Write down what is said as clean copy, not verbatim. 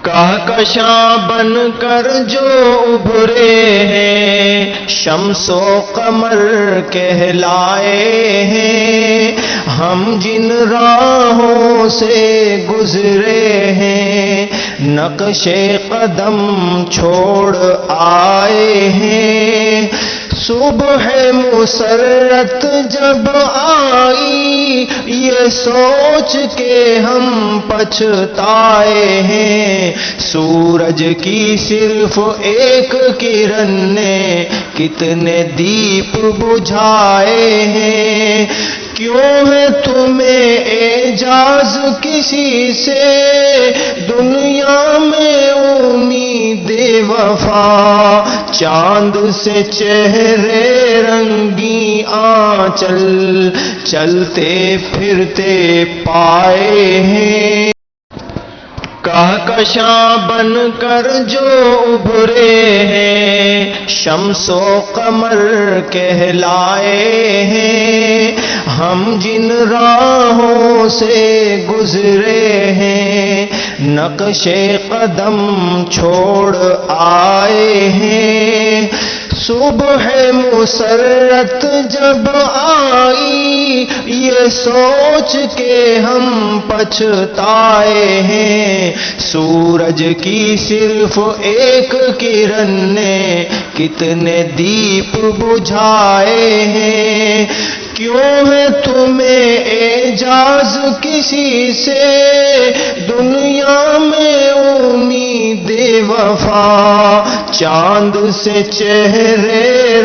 کہکشاں بن کر جو ابھرے ہیں شمس و قمر کہلائے ہیں، ہم جن راہوں سے گزرے ہیں نقش قدم چھوڑ آئے ہیں۔ صبح مسرت جب آئی یہ سوچ کے ہم پچھتائے ہیں، سورج کی صرف ایک کرن نے کتنے دیپ بجھائے ہیں۔ کیوں ہے تمہیں اعجاز کسی سے دنیا میں امید وفا، چاند سے چہرے رنگی آنچل چلتے پھرتے پائے ہیں۔ کہکشاں بن کر جو ابھرے ہیں شمس و قمر کہلائے ہیں، ہم جن راہوں سے گزرے ہیں نقش قدم چھوڑ آئے ہیں۔ صبح مسرت جب آئی یہ سوچ کے ہم پچھتائے ہیں، سورج کی صرف ایک کرن نے کتنے دیپ بجھائے ہیں۔ کیوں ہے تمہیں اعجاز کسی سے دنیا میں امید وفا، چاند سے چہرے